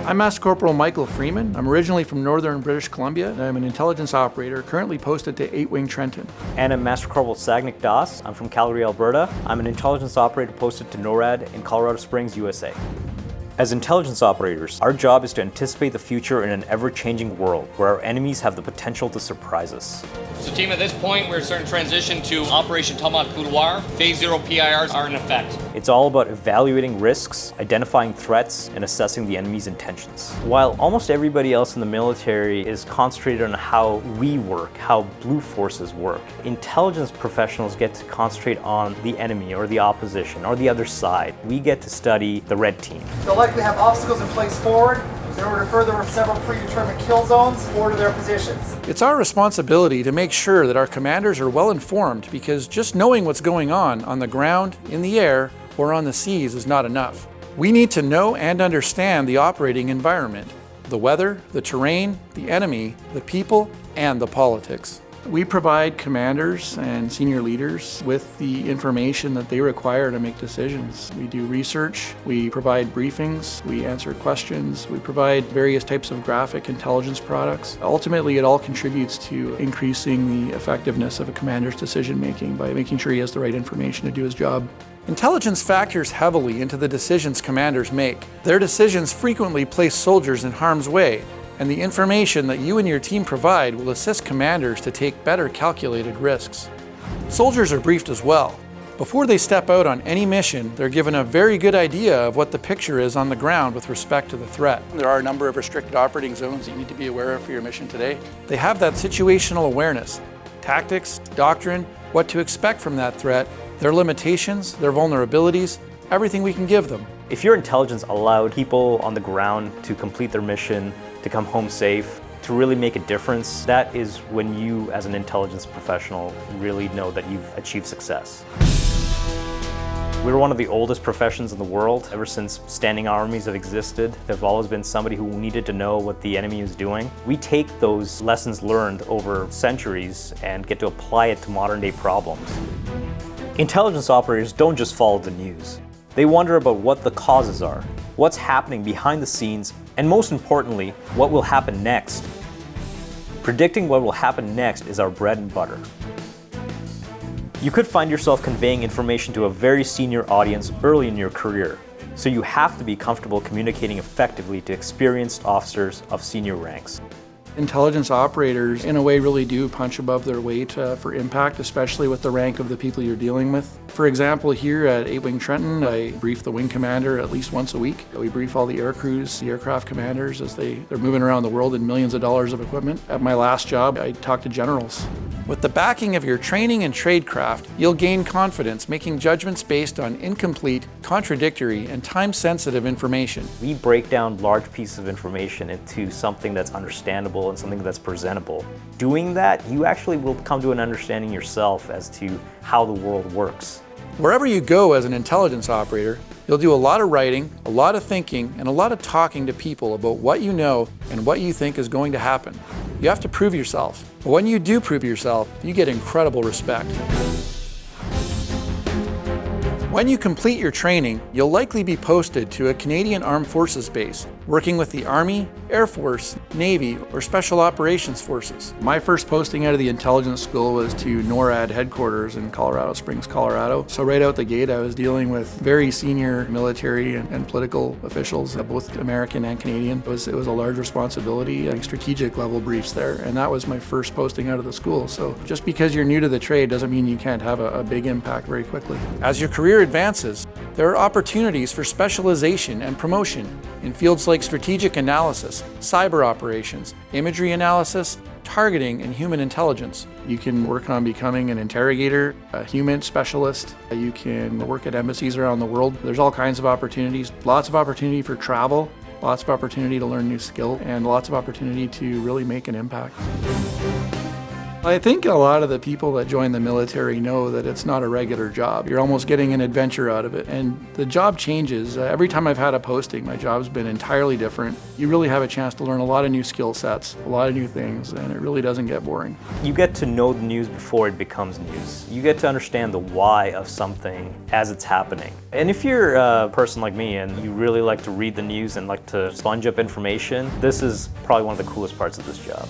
I'm Master Corporal Michael Freeman. I'm originally from northern British Columbia, and I'm an intelligence operator currently posted to 8 Wing Trenton. And I'm Master Corporal Sagnik Das. I'm from Calgary, Alberta. I'm an intelligence operator posted to NORAD in Colorado Springs, USA. As intelligence operators, our job is to anticipate the future in an ever-changing world where our enemies have the potential to surprise us. So team, at this point, we're starting to transition to Operation Tomahawk Couloir. Phase 0 PIRs are in effect. It's all about evaluating risks, identifying threats, and assessing the enemy's intentions. While almost everybody else in the military is concentrated on how we work, how Blue Forces work, intelligence professionals get to concentrate on the enemy or the opposition or the other side. We get to study the red team. They'll likely have obstacles in place forward in order to further several predetermined kill zones forward to their positions. It's our responsibility to make sure that our commanders are well informed, because just knowing what's going on the ground, in the air, or on the seas is not enough. We need to know and understand the operating environment, the weather, the terrain, the enemy, the people, and the politics. We provide commanders and senior leaders with the information that they require to make decisions. We do research, we provide briefings, we answer questions, we provide various types of graphic intelligence products. Ultimately, it all contributes to increasing the effectiveness of a commander's decision making by making sure he has the right information to do his job. Intelligence factors heavily into the decisions commanders make. Their decisions frequently place soldiers in harm's way, and the information that you and your team provide will assist commanders to take better calculated risks. Soldiers are briefed as well. Before they step out on any mission, they're given a very good idea of what the picture is on the ground with respect to the threat. There are a number of restricted operating zones that you need to be aware of for your mission today. They have that situational awareness, tactics, doctrine, what to expect from that threat, their limitations, their vulnerabilities, everything we can give them. If your intelligence allowed people on the ground to complete their mission, to come home safe, to really make a difference, that is when you, as an intelligence professional, really know that you've achieved success. We're one of the oldest professions in the world. Ever since standing armies have existed, there's always been somebody who needed to know what the enemy is doing. We take those lessons learned over centuries and get to apply it to modern-day problems. Intelligence operators don't just follow the news. They wonder about what the causes are, what's happening behind the scenes, and most importantly, what will happen next. Predicting what will happen next is our bread and butter. You could find yourself conveying information to a very senior audience early in your career, so you have to be comfortable communicating effectively to experienced officers of senior ranks. Intelligence operators, in a way, really do punch above their weight for impact, especially with the rank of the people you're dealing with. For example, here at 8 Wing Trenton, I brief the wing commander at least once a week. We brief all the air crews, the aircraft commanders, as they're moving around the world in millions of dollars of equipment. At my last job, I talked to generals. With the backing of your training and tradecraft, you'll gain confidence making judgments based on incomplete, contradictory, and time-sensitive information. We break down large pieces of information into something that's understandable and something that's presentable. Doing that, you actually will come to an understanding yourself as to how the world works. Wherever you go as an intelligence operator, you'll do a lot of writing, a lot of thinking, and a lot of talking to people about what you know and what you think is going to happen. You have to prove yourself. But when you do prove yourself, you get incredible respect. When you complete your training, you'll likely be posted to a Canadian Armed Forces base, working with the Army, Air Force, Navy, or Special Operations Forces. My first posting out of the intelligence school was to NORAD headquarters in Colorado Springs, Colorado. So right out the gate, I was dealing with very senior military and political officials, both American and Canadian. It was a large responsibility, strategic level briefs there, and that was my first posting out of the school. So just because you're new to the trade doesn't mean you can't have a big impact very quickly. As your career advances, there are opportunities for specialization and promotion in fields like strategic analysis, cyber operations, imagery analysis, targeting, and human intelligence. You can work on becoming an interrogator, a human specialist. You can work at embassies around the world. There's all kinds of opportunities, lots of opportunity for travel, lots of opportunity to learn new skill, and lots of opportunity to really make an impact. I think a lot of the people that join the military know that it's not a regular job. You're almost getting an adventure out of it. And the job changes. Every time I've had a posting, my job's been entirely different. You really have a chance to learn a lot of new skill sets, a lot of new things, and it really doesn't get boring. You get to know the news before it becomes news. You get to understand the why of something as it's happening. And if you're a person like me and you really like to read the news and like to sponge up information, this is probably one of the coolest parts of this job.